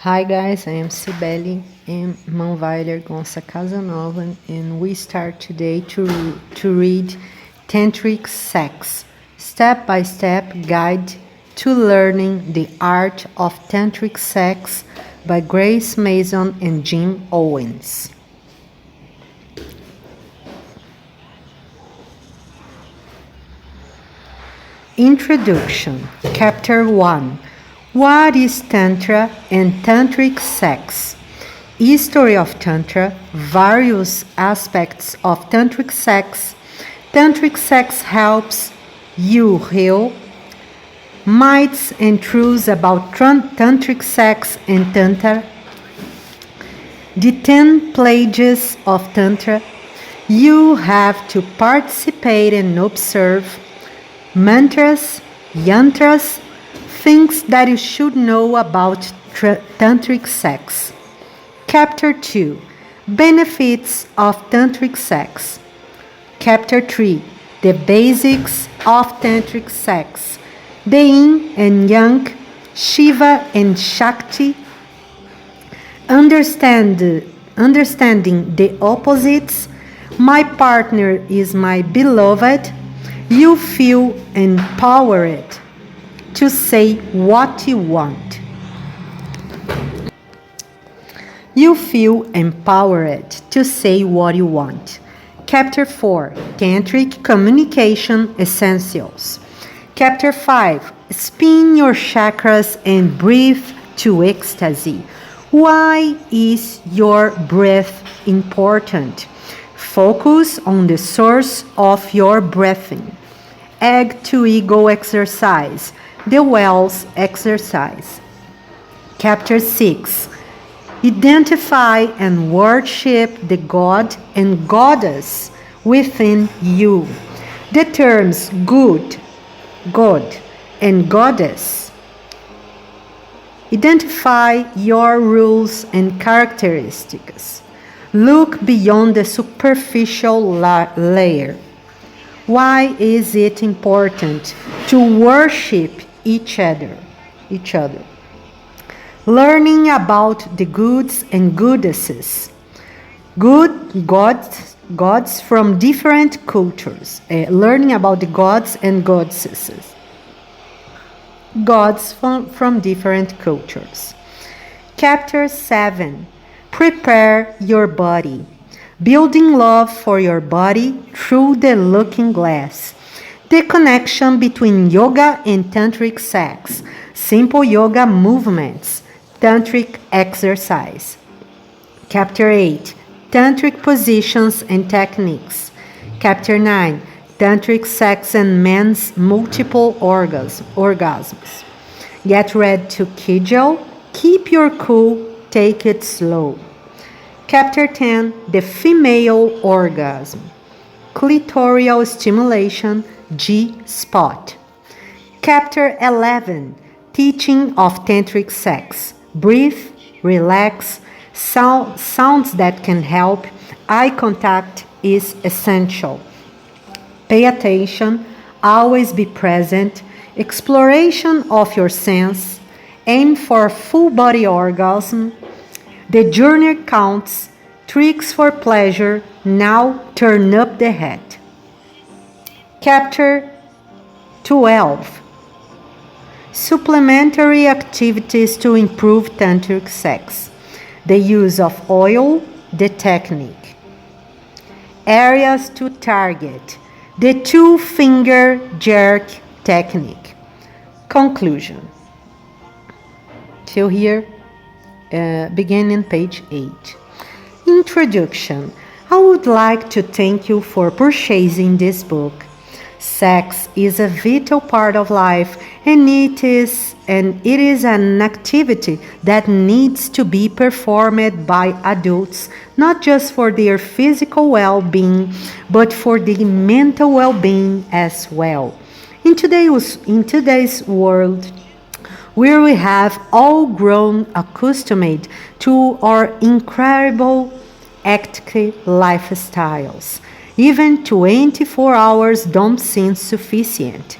Hi guys, I am Cibele and Manvailer Gonça Casanova, and we start today to read Tantric Sex, step-by-step guide to learning the art of Tantric Sex by Grace Mason and Jim Owens. Introduction, Chapter 1. What is Tantra and Tantric Sex? History of Tantra, various aspects of Tantric Sex. Tantric Sex helps you heal. Myths and truths about Tantric Sex and Tantra. The 10 pledges of Tantra. You have to participate and observe. Mantras, yantras, things that you should know about Tantric Sex. Chapter 2. Benefits of Tantric Sex. Chapter 3. The basics of Tantric Sex. The yin and yang, Shiva and Shakti. Understanding the opposites. My partner is my beloved. You feel empowered to say what you want. You feel empowered to say what you want. Chapter 4. Tantric Communication Essentials. Chapter 5. Spin your chakras and breathe to ecstasy. Why is your breath important? Focus on the source of your breathing. Egg to ego exercise. The Wells exercise. Chapter 6. Identify and worship the God and Goddess within you. The terms good, God, and Goddess. Identify your rules and characteristics. Look beyond the superficial layer. Why is it important to worship each other? Learning about the goods and goddesses. Good gods from different cultures. Learning about the gods and goddesses. Gods from different cultures. Chapter 7. Prepare your body. Building love for your body through the looking glass. The connection between yoga and Tantric Sex. Simple yoga movements. Tantric exercise. Chapter 8. Tantric positions and techniques. Chapter 9. Tantric Sex and men's multiple orgasms. Get ready to kegel. Keep your cool. Take it slow. Chapter 10. The female orgasm. Clitoral stimulation, G-spot. Chapter 11. Teaching of Tantric Sex. Breathe, relax, sounds that can help. Eye contact is essential. Pay attention, always be present. Exploration of your sense. Aim for full body orgasm. The journey counts. Tricks for pleasure. Now turn up the head. Chapter 12. Supplementary activities to improve Tantric Sex. The use of oil. The technique. Areas to target. The 2-finger jerk technique. Conclusion. Till here. Beginning page 8. Introduction. I would like to thank you for purchasing this book. Sex is a vital part of life, and it is an activity that needs to be performed by adults, not just for their physical well-being, but for the mental well-being as well. In today's world, where we have all grown accustomed to our incredible active lifestyles. Even 24 hours don't seem sufficient.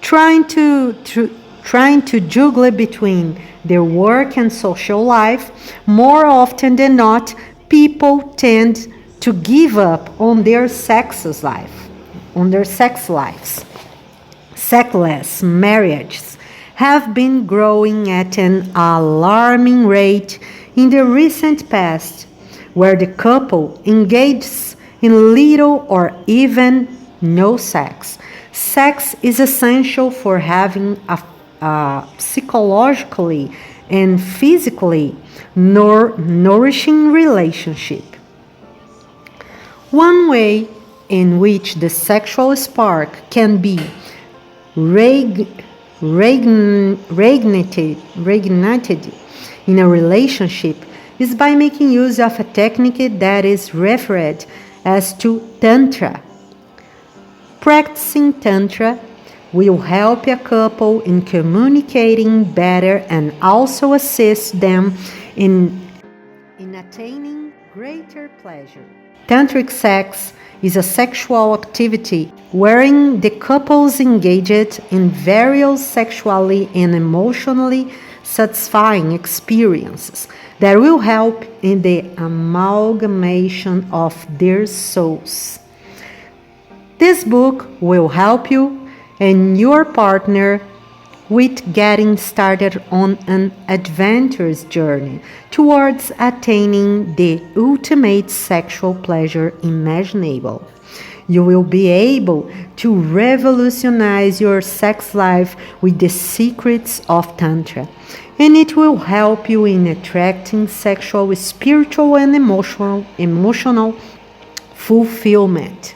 Trying to trying to juggle between their work and social life, more often than not, people tend to give up on their sex lives. Sexless marriages have been growing at an alarming rate in the recent past, where the couple engages in little or even no sex. Sex is essential for having a psychologically and physically nourishing relationship. One way in which the sexual spark can be reignited in a relationship is by making use of a technique that is referred as to Tantra. Practicing Tantra will help a couple in communicating better and also assist them in attaining greater pleasure. Tantric sex is a sexual activity wherein the couples engaged in various sexually and emotionally satisfying experiences that will help in the amalgamation of their souls. This book will help you and your partner with getting started on an adventurous journey towards attaining the ultimate sexual pleasure imaginable. You will be able to revolutionize your sex life with the secrets of Tantra, and it will help you in attracting sexual, spiritual, and emotional fulfillment.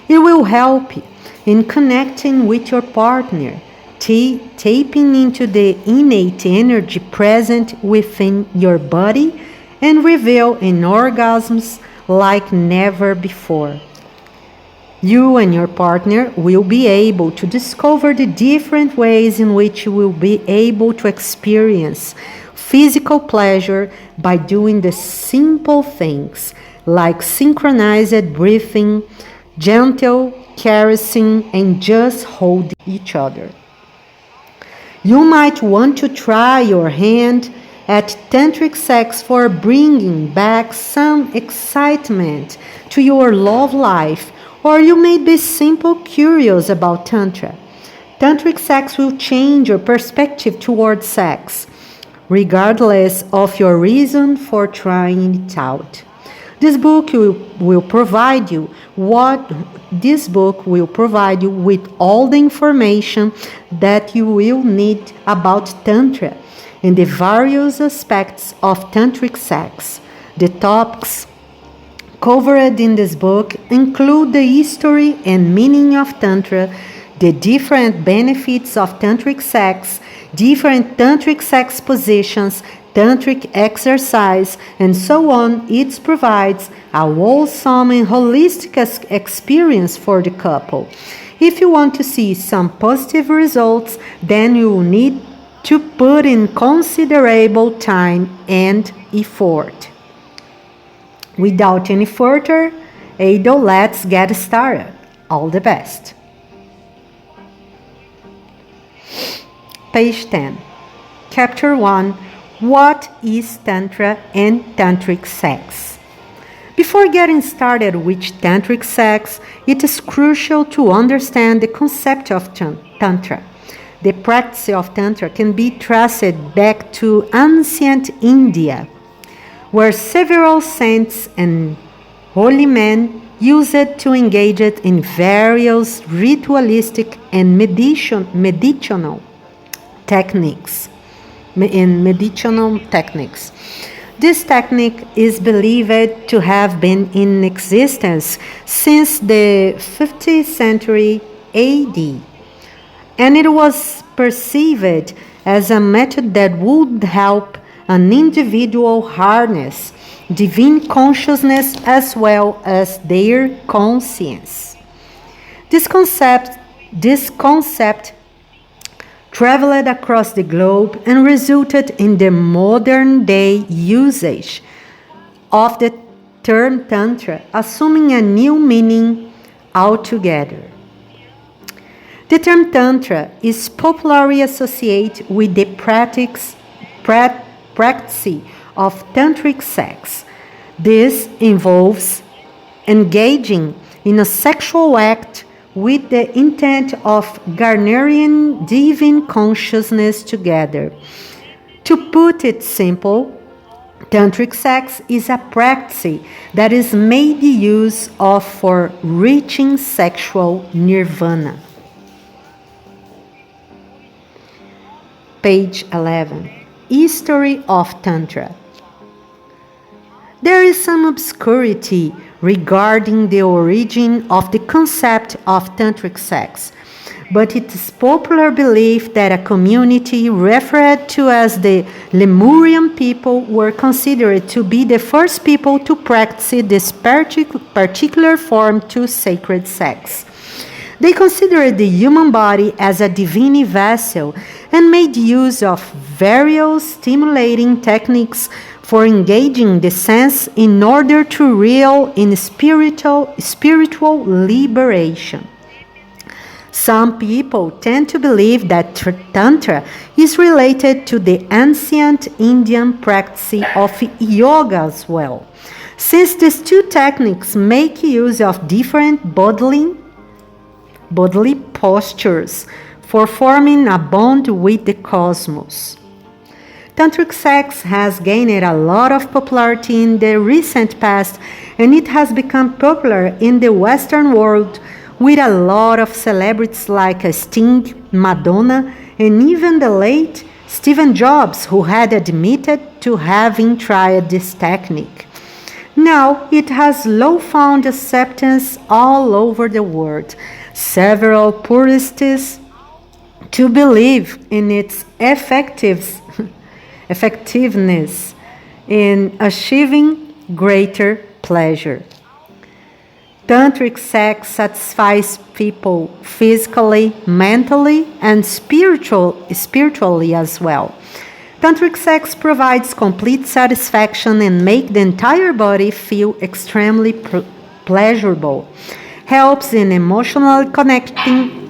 It will help you in connecting with your partner, tapping into the innate energy present within your body and reveal in orgasms like never before. You and your partner will be able to discover the different ways in which you will be able to experience physical pleasure by doing the simple things like synchronized breathing, gentle caressing, and just hold each other. You might want to try your hand at Tantric Sex for bringing back some excitement to your love life, or you may be simply curious about Tantra. Tantric Sex will change your perspective towards sex, regardless of your reason for trying it out. This book will provide you with all the information that you will need about Tantra and the various aspects of Tantric sex. The topics covered in this book include the history and meaning of Tantra, the different benefits of Tantric sex, different Tantric sex positions, Tantric exercise, and so on. It provides a wholesome and holistic experience for the couple. If you want to see some positive results, then you will need to put in considerable time and effort. Without any further ado, let's get started. All the best. Page 10. Chapter 1. What is Tantra and Tantric sex? Before getting started with Tantric sex, it is crucial to understand the concept of Tantra. The practice of Tantra can be traced back to ancient India, where several saints and holy men used it to engage in various ritualistic and medicinal techniques. This technique is believed to have been in existence since the 5th century AD, and it was perceived as a method that would help an individual harness divine consciousness as well as their conscience. This concept traveled across the globe and resulted in the modern-day usage of the term Tantra, assuming a new meaning altogether. The term Tantra is popularly associated with the practice of Tantric sex. This involves engaging in a sexual act with the intent of garnering divine consciousness together. To put it simple, Tantric sex is a practice that is made use of for reaching sexual nirvana. Page 11. History of Tantra. There is some obscurity regarding the origin of the concept of Tantric sex, but it is popular belief that a community referred to as the Lemurian people were considered to be the first people to practice this particular form to sacred sex. They considered the human body as a divine vessel and made use of various stimulating techniques for engaging the sense in order to reel in spiritual liberation. Some people tend to believe that Tantra is related to the ancient Indian practice of yoga as well, since these two techniques make use of different bodily postures for forming a bond with the cosmos. Tantric sex has gained a lot of popularity in the recent past, and it has become popular in the Western world with a lot of celebrities like Sting, Madonna, and even the late Steve Jobs, who had admitted to having tried this technique. Now it has found acceptance all over the world. Several purists to believe in its effectiveness in achieving greater pleasure. Tantric sex satisfies people physically, mentally, and spiritually as well. Tantric sex provides complete satisfaction and makes the entire body feel extremely pleasurable. Helps in emotionally connecting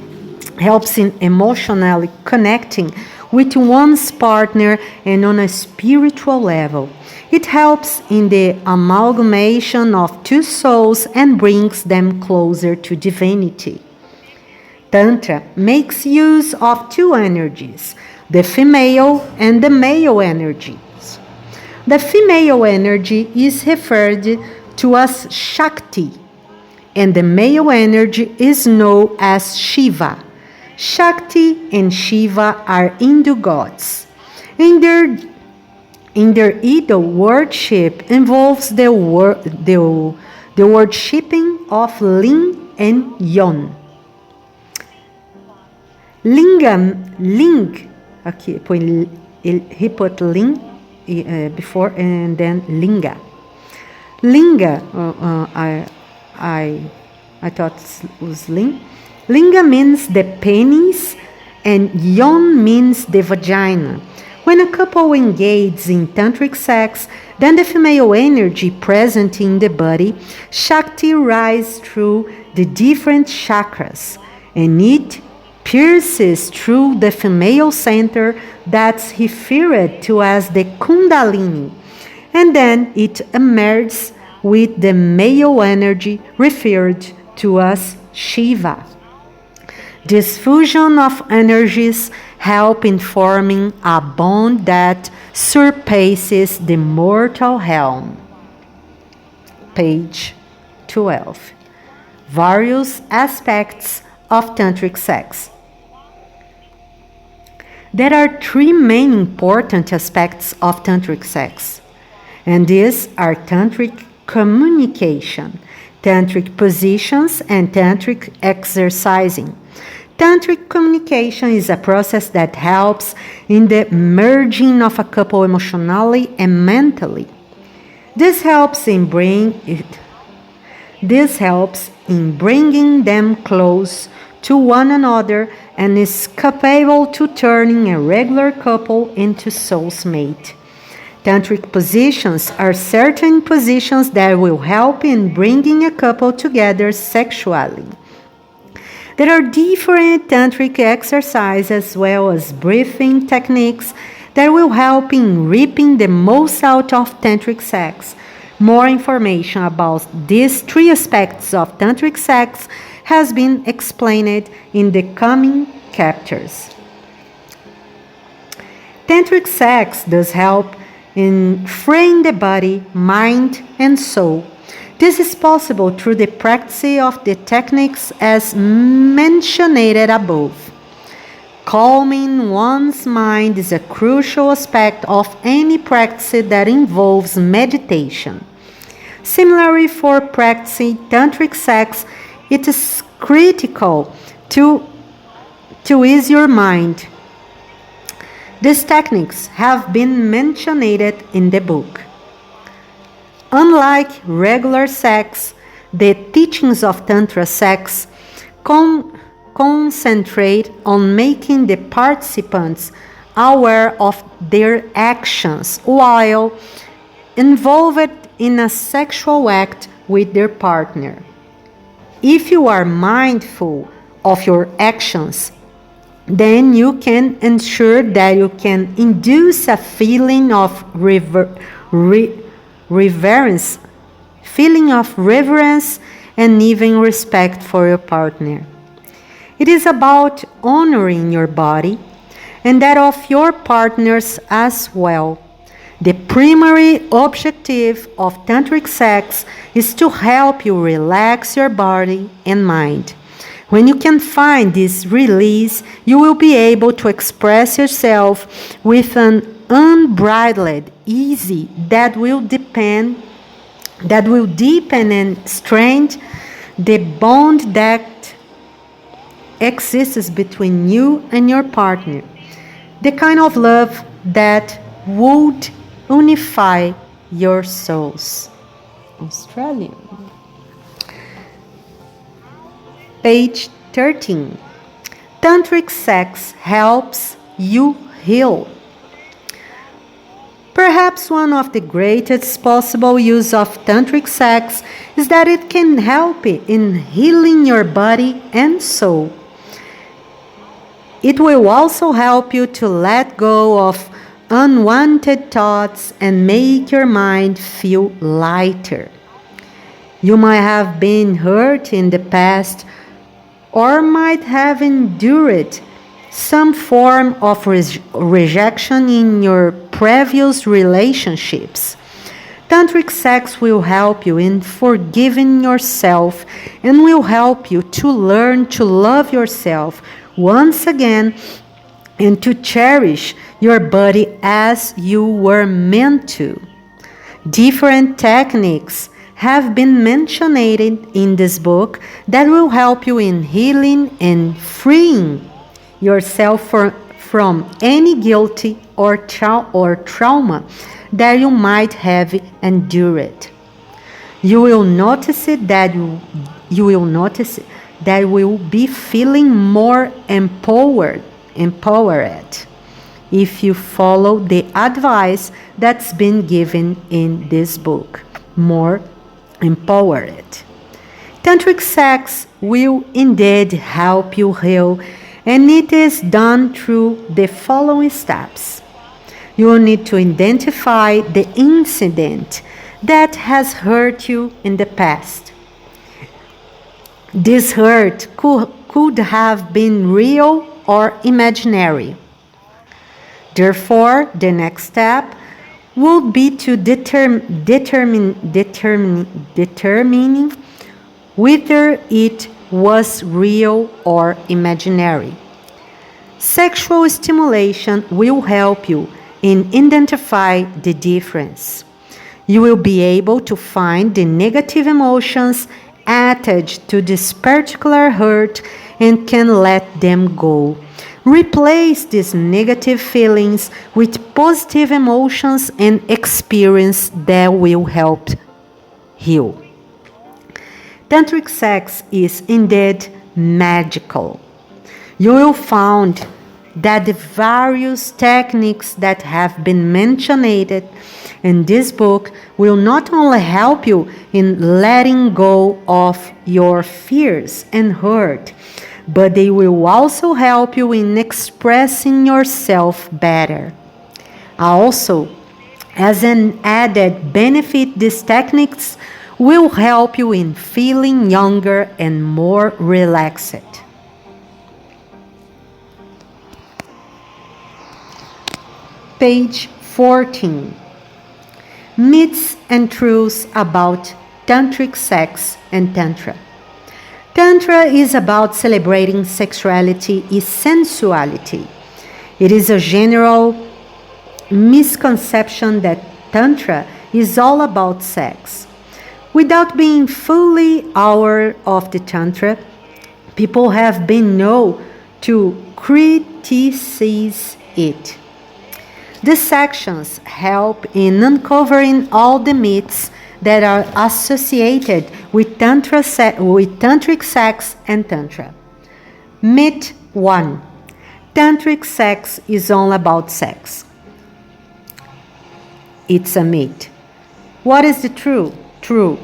with one's partner and on a spiritual level. It helps in the amalgamation of two souls and brings them closer to divinity. Tantra makes use of two energies, the female and the male energies. The female energy is referred to as Shakti, and the male energy is known as Shiva. Shakti and Shiva are Hindu gods. In their idol worship involves the worshipping of Ling and Yon. Aqui, he put Ling before and then Linga. Linga, I thought it was Ling. Linga means the penis and Yon means the vagina. When a couple engages in tantric sex, then the female energy present in the body, Shakti, rises through the different chakras, and it pierces through the female center that's referred to as the Kundalini, and then it emerges with the male energy referred to as Shiva. This fusion of energies help in forming a bond that surpasses the mortal realm. Page 12. Various aspects of tantric sex. There are three main important aspects of tantric sex, and these are tantric communication, tantric positions, and tantric exercising. Tantric communication is a process that helps in the merging of a couple emotionally and mentally. This helps in bringing them close to one another and is capable to turning a regular couple into soulmate. Tantric positions are certain positions that will help in bringing a couple together sexually. There are different tantric exercises as well as breathing techniques that will help in reaping the most out of tantric sex. More information about these three aspects of tantric sex has been explained in the coming chapters. Tantric sex does help in freeing the body, mind, and soul. This is possible through the practice of the techniques as mentioned above. Calming one's mind is a crucial aspect of any practice that involves meditation. Similarly, for practicing tantric sex, it is critical to ease your mind. These techniques have been mentioned in the book. Unlike regular sex, the teachings of Tantra sex concentrate on making the participants aware of their actions while involved in a sexual act with their partner. If you are mindful of your actions, then you can ensure that you can induce a feeling of reverence and even respect for your partner. It is about honoring your body and that of your partners as well. The primary objective of tantric sex is to help you relax your body and mind. When you can find this release, you will be able to express yourself with an unbridled ease that will deepen and strengthen the bond that exists between you and your partner. The kind of love that would unify your souls. Australian. Page 13. Tantric sex helps you heal. Perhaps one of the greatest possible use of tantric sex is that it can help in healing your body and soul. It will also help you to let go of unwanted thoughts and make your mind feel lighter. You might have been hurt in the past or might have endured some form of rejection in your previous relationships. Tantric sex will help you in forgiving yourself and will help you to learn to love yourself once again and to cherish your body as you were meant to. Different techniques have been mentioned in this book that will help you in healing and freeing yourself from any guilt or trauma that you might have endured. You will notice that you will be feeling more empowered if you follow the advice that's been given in this book. More empowered. Tantric sex will indeed help you heal, and it is done through the following steps. You will need to identify the incident that has hurt you in the past. This hurt could have been real or imaginary. Therefore, the next step would be to determining whether it was real or imaginary. Sexual stimulation will help you in identify the difference. You will be able to find the negative emotions attached to this particular hurt and can let them go. Replace these negative feelings with positive emotions and experience that will help heal. Tantric sex is indeed magical. You will find that the various techniques that have been mentioned in this book will not only help you in letting go of your fears and hurt, but they will also help you in expressing yourself better. Also, as an added benefit, these techniques will help you in feeling younger and more relaxed. Page 14. Myths and truths about Tantric sex and Tantra. Tantra is about celebrating sexuality and sensuality. It is a general misconception that Tantra is all about sex. Without being fully aware of the Tantra, people have been known to criticize it. These sections help in uncovering all the myths that are associated with Tantric sex and Tantra. Myth 1. Tantric sex is all about sex. It's a myth. What is the truth? True.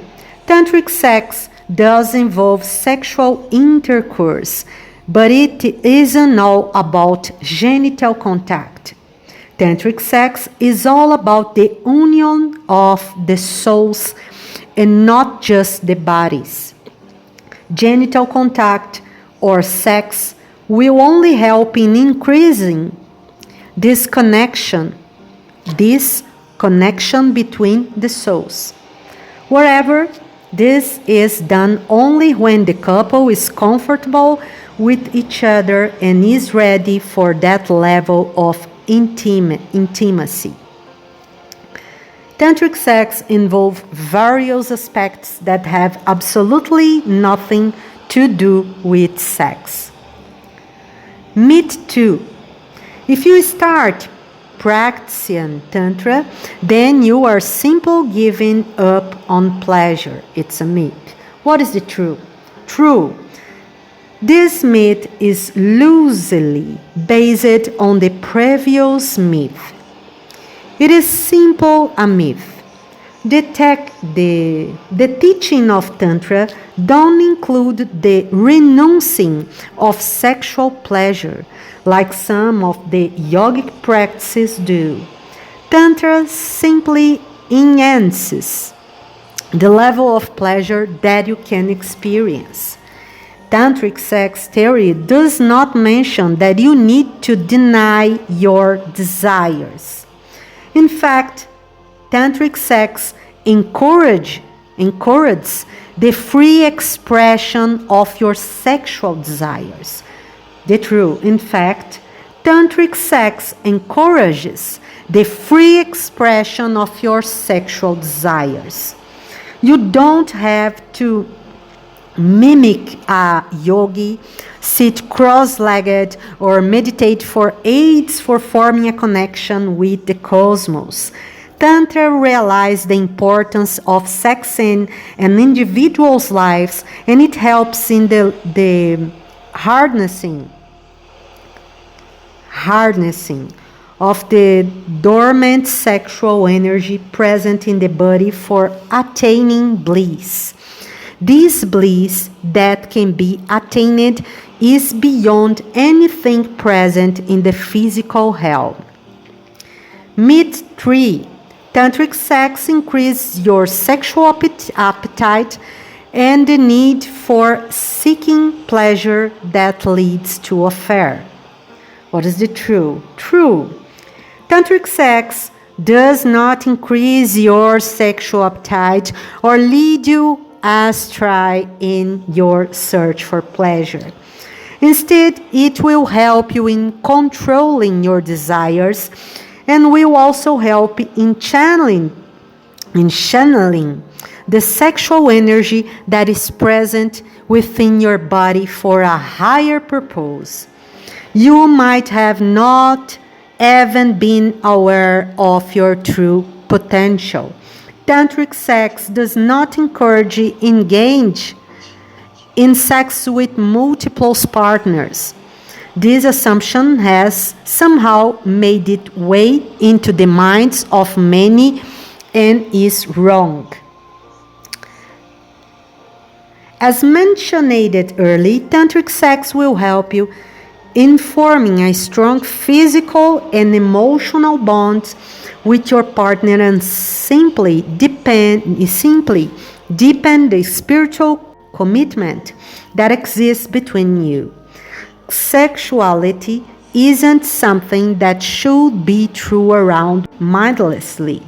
Tantric sex does involve sexual intercourse, but it isn't all about genital contact. Tantric sex is all about the union of the souls and not just the bodies. Genital contact or sex will only help in increasing this connection between the souls. Moreover, this is done only when the couple is comfortable with each other and is ready for that level of intimacy. Tantric sex involves various aspects that have absolutely nothing to do with sex. Myth 2. If you start practicing Tantra, then you are simply giving up on pleasure. It's a myth. What is the truth? True. This myth is loosely based on the previous myth. It is simply a myth. The teaching of Tantra don't include the renouncing of sexual pleasure, like some of the yogic practices do. Tantra simply enhances the level of pleasure that you can experience. Tantric sex theory does not mention that you need to deny your desires. In fact, Tantric sex encourages the free expression of your sexual desires. The truth, in fact, Tantric sex encourages the free expression of your sexual desires. You don't have to mimic a yogi, sit cross-legged, or meditate for aids for forming a connection with the cosmos. Tantra realizes the importance of sex in an individual's lives, and it helps in the harnessing of the dormant sexual energy present in the body for attaining bliss. This bliss that can be attained is beyond anything present in the physical realm. Myth 3. Tantric sex increases your sexual appetite and the need for seeking pleasure that leads to affair. What is the truth? True. Tantric sex does not increase your sexual appetite or lead you astray in your search for pleasure. Instead, it will help you in controlling your desires and will also help in channeling the sexual energy that is present within your body for a higher purpose. You might have not even been aware of your true potential. Tantric sex does not encourage engage in sex with multiple partners. This assumption has somehow made its way into the minds of many and is wrong. As mentioned earlier, Tantric Sex will help you in forming a strong physical and emotional bond with your partner and simply deepen the spiritual commitment that exists between you. Sexuality isn't something that should be thrown around mindlessly.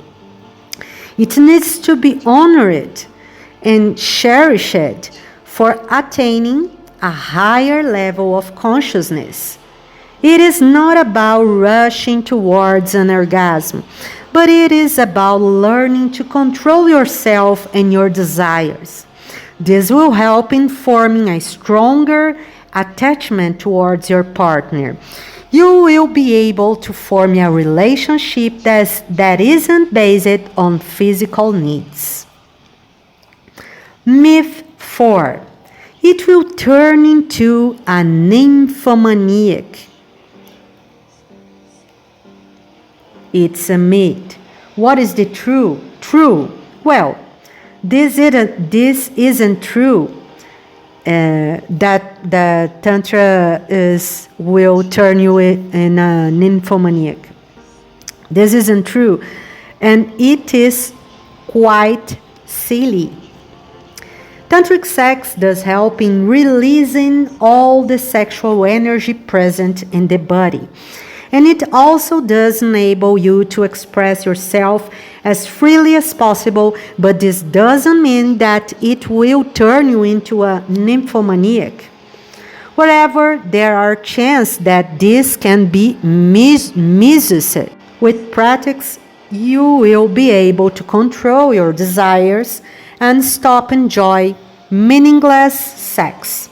It needs to be honored and cherished for attaining a higher level of consciousness. It is not about rushing towards an orgasm, but it is about learning to control yourself and your desires. This will help in forming a stronger attachment towards your partner. You will be able to form a relationship that isn't based on physical needs. Myth 4. It will turn into a nymphomaniac. It's a myth. What is the true? Well, this isn't true. That the Tantra will turn you in a nymphomaniac. This isn't true. And it is quite silly. Tantric sex does help in releasing all the sexual energy present in the body. And it also does enable you to express yourself as freely as possible, but this doesn't mean that it will turn you into a nymphomaniac. However, there are chances that this can be misused. With practice, you will be able to control your desires and stop enjoying meaningless sex.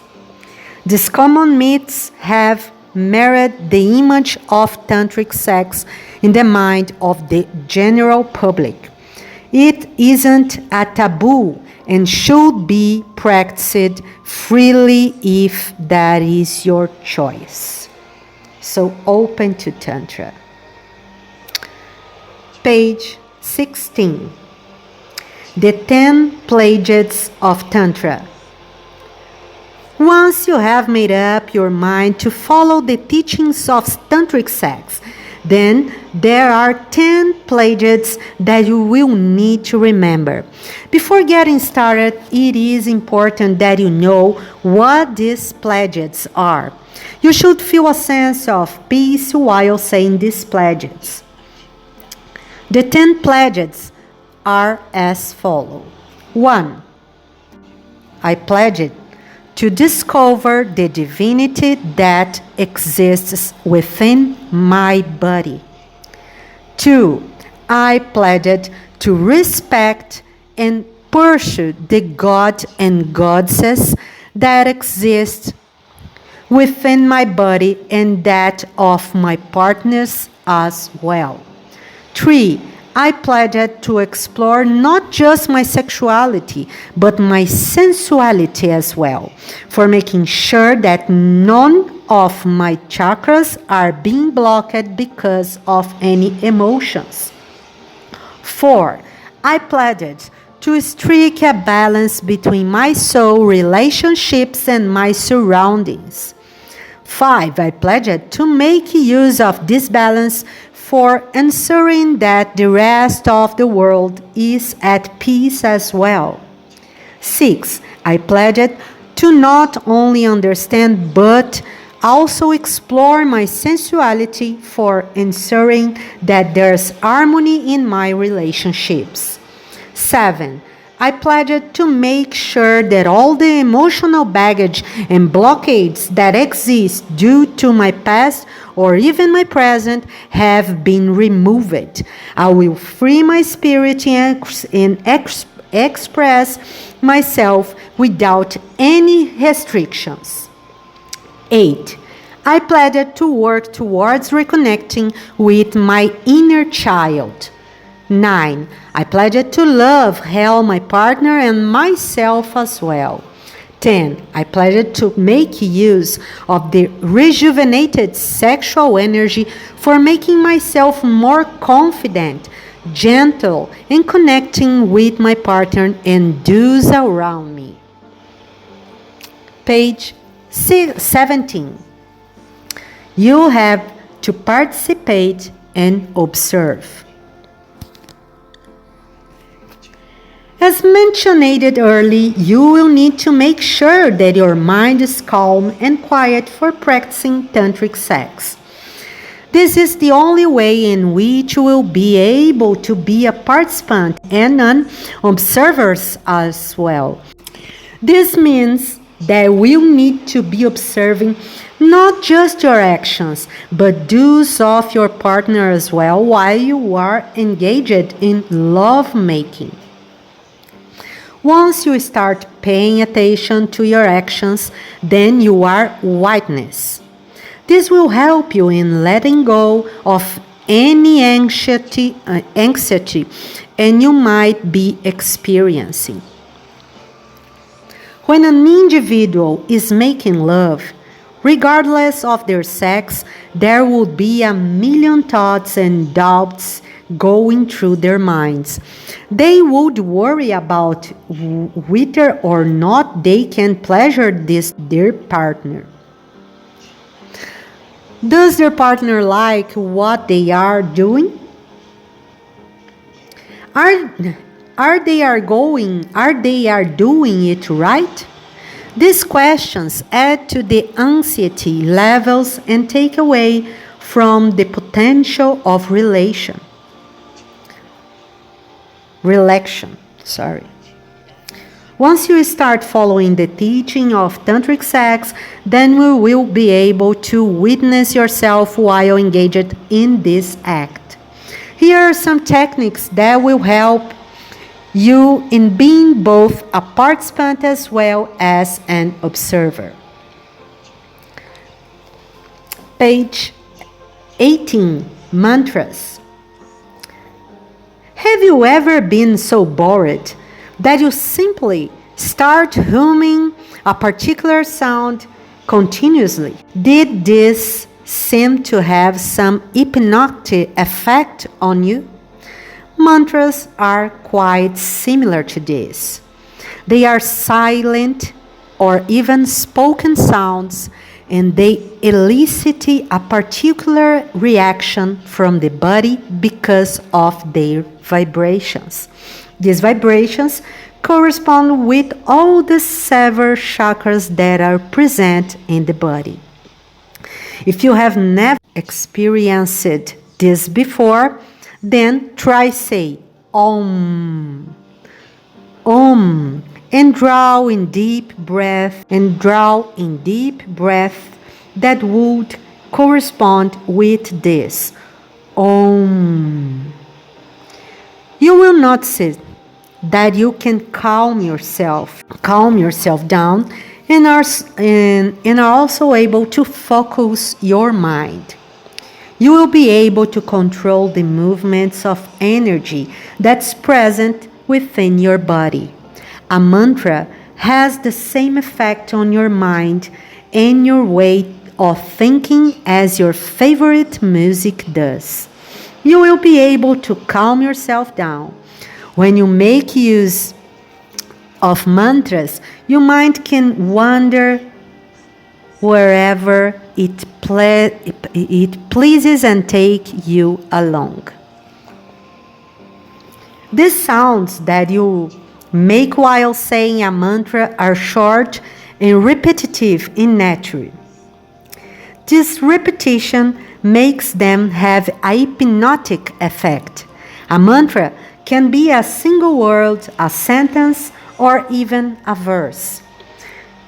These common myths have marred the image of tantric sex in the mind of the general public. It isn't a taboo and should be practiced freely if that is your choice. So open to Tantra. Page 16. The 10 Pledges of Tantra. Once you have made up your mind to follow the teachings of Tantric Sex, then there are 10 pledges that you will need to remember. Before getting started, it is important that you know what these pledges are. You should feel a sense of peace while saying these pledges. The 10 pledges are as follows. 1. I pledge to discover the divinity that exists within my body. 2. I pledge to respect and pursue the God and goddesses that exist within my body and that of my partners as well. 3. I pledged to explore not just my sexuality, but my sensuality as well, for making sure that none of my chakras are being blocked because of any emotions. 4. I pledged to strike a balance between my soul relationships and my surroundings. 5. I pledged to make use of this balance for ensuring that the rest of the world is at peace as well. 6. I pledged to not only understand but also explore my sensuality for ensuring that there's harmony in my relationships. 7. I pledged to make sure that all the emotional baggage and blockades that exist due to my past or even my present have been removed. I will free my spirit and express myself without any restrictions. 8. I pledged to work towards reconnecting with my inner child. 9. I pledged to love, help my partner and myself as well. 10. I pledged to make use of the rejuvenated sexual energy for making myself more confident, gentle, and connecting with my partner and those around me. Page 17. You have to participate and observe. As mentioned early, you will need to make sure that your mind is calm and quiet for practicing tantric sex. This is the only way in which you will be able to be a participant and an observer as well. This means that we'll need to be observing not just your actions, but those of your partner as well while you are engaged in love-making. Once you start paying attention to your actions, then you are witness. This will help you in letting go of any anxiety and you might be experiencing. When an individual is making love, regardless of their sex, there will be a million thoughts and doubts going through their minds. They would worry about whether or not they can pleasure their partner. Does their partner like what they are doing? Are they doing it right? These questions add to the anxiety levels and take away from the potential of relaxation. Once you start following the teaching of Tantric Sex, then you will be able to witness yourself while engaged in this act. Here are some techniques that will help you in being both a participant as well as an observer. Page 18, Mantras. Have you ever been so bored that you simply start humming a particular sound continuously? Did this seem to have some hypnotic effect on you? Mantras are quite similar to this. They are silent or even spoken sounds, and they elicit a particular reaction from the body because of their vibrations. These vibrations correspond with all the seven chakras that are present in the body. If you have never experienced this before, then try say Om, Om, and draw in deep breath that would correspond with this Om. You will notice that you can calm yourself down and are also able to focus your mind. You will be able to control the movements of energy that's present within your body. A mantra has the same effect on your mind and your way of thinking as your favorite music does. You will be able to calm yourself down. When you make use of mantras, your mind can wander wherever it pleases and take you along. These sounds that you make while saying a mantra are short and repetitive in nature. This repetition makes them have a hypnotic effect. A mantra can be a single word, a sentence, or even a verse.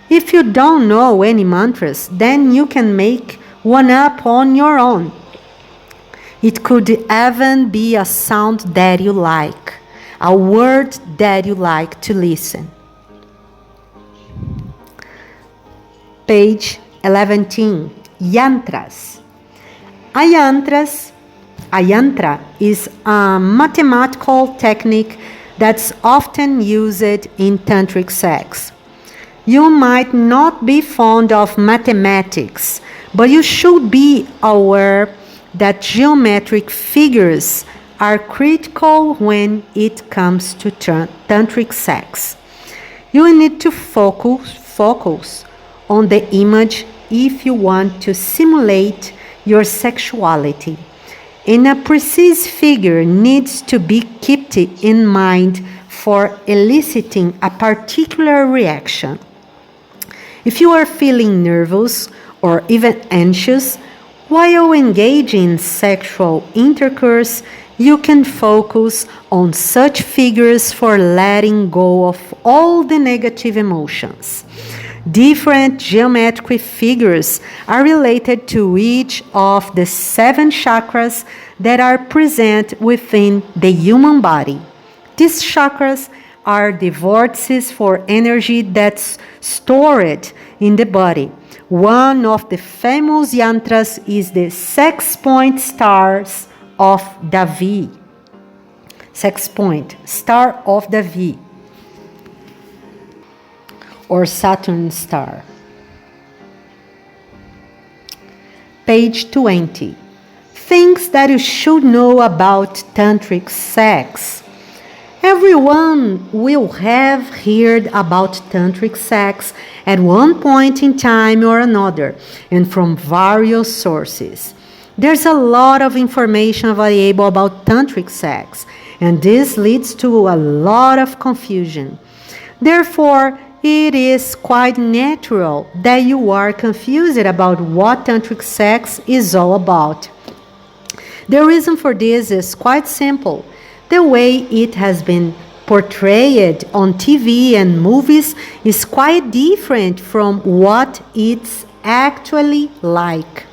If you don't know any mantras, then you can make one up on your own. It could even be a sound that you like, a word that you like to listen. Page 11, Yantras. A yantra is a mathematical technique that's often used in Tantric Sex. You might not be fond of mathematics, but you should be aware that geometric figures are critical when it comes to Tantric Sex. You need to focus on the image if you want to simulate your sexuality. And a precise figure needs to be kept in mind for eliciting a particular reaction. If you are feeling nervous or even anxious while engaging in sexual intercourse, you can focus on such figures for letting go of all the negative emotions. Different geometric figures are related to each of the 7 chakras that are present within the human body. These chakras are the vortices for energy that's stored in the body. One of the famous yantras is the 6 point stars of Davi. 6 point, star of Davi, or Saturn star. Page 20. Things that you should know about Tantric Sex. Everyone will have heard about Tantric Sex at one point in time or another, and from various sources. There's a lot of information available about Tantric Sex, and this leads to a lot of confusion. Therefore, it is quite natural that you are confused about what Tantric Sex is all about. The reason for this is quite simple. The way it has been portrayed on TV and movies is quite different from what it's actually like.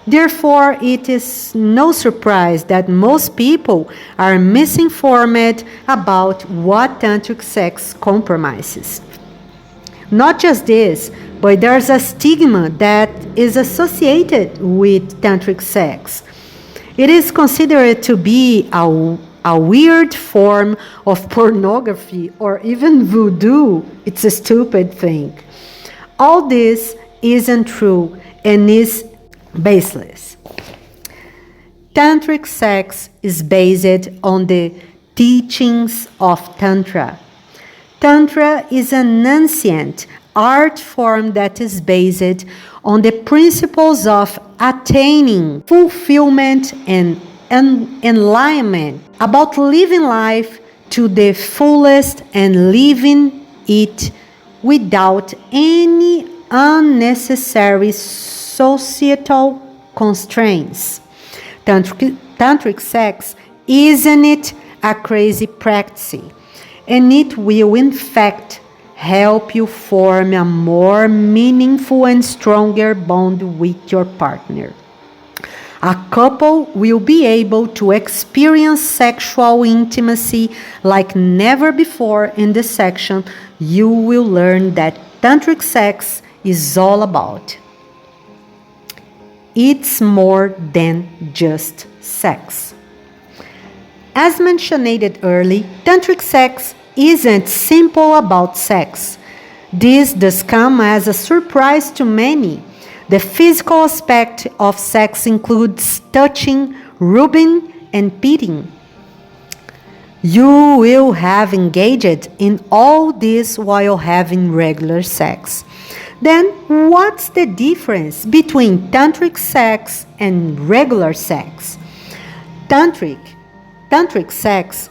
Therefore, it is no surprise that most people are misinformed about what Tantric Sex compromises. Not just this, but there's a stigma that is associated with Tantric Sex. It is considered to be a weird form of pornography or even voodoo. It's a stupid thing. All this isn't true and is baseless. Tantric Sex is based on the teachings of Tantra. Tantra is an ancient art form that is based on the principles of attaining fulfillment and enlightenment, about living life to the fullest and living it without any unnecessary societal constraints. Tantric Sex isn't it a crazy practice, and it will in fact help you form a more meaningful and stronger bond with your partner. A couple will be able to experience sexual intimacy like never before. In this section, you will learn that Tantric Sex is all about. It's more than just sex. As mentioned earlier, Tantric Sex isn't simple about sex. This does come as a surprise to many. The physical aspect of sex includes touching, rubbing, and petting. You will have engaged in all this while having regular sex. Then, what's the difference between Tantric Sex and regular sex? Tantric Sex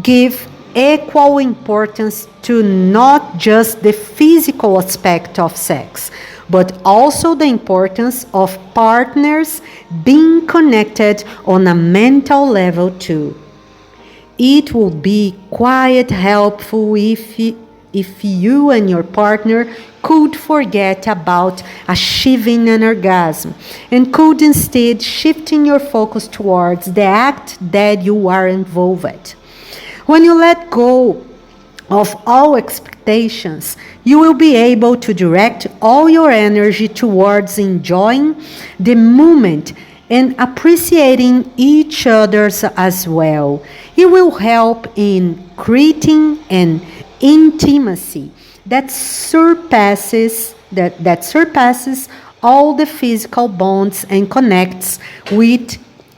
give equal importance to not just the physical aspect of sex, but also the importance of partners being connected on a mental level too. It would be quite helpful if you and your partner could forget about achieving an orgasm and could instead shifting your focus towards the act that you are involved. When you let go of all expectations, you will be able to direct all your energy towards enjoying the moment and appreciating each other's as well. It will help in creating an intimacy that surpasses all the physical bonds and connects with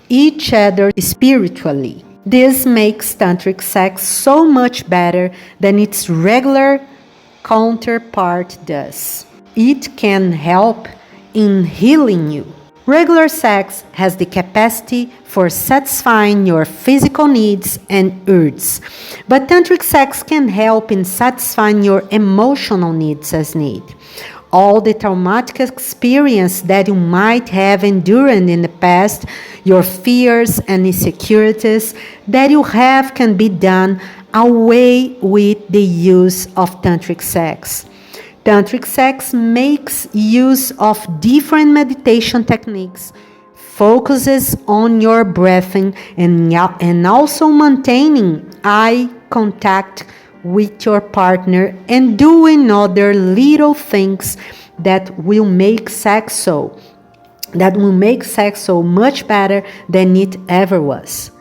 each other spiritually. This makes Tantric Sex so much better than its regular counterpart does. it can help in healing you. Regular sex has the capacity for satisfying your physical needs and urges, but tantric sex can help in satisfying your emotional needs as need. All the traumatic experience that you might have endured in the past, your fears and insecurities that you have can be done away with the use of tantric sex. Tantric sex makes use of different meditation techniques, focuses on your breathing and also maintaining eye contact with your partner and doing other little things that will make sex so much better than it ever was.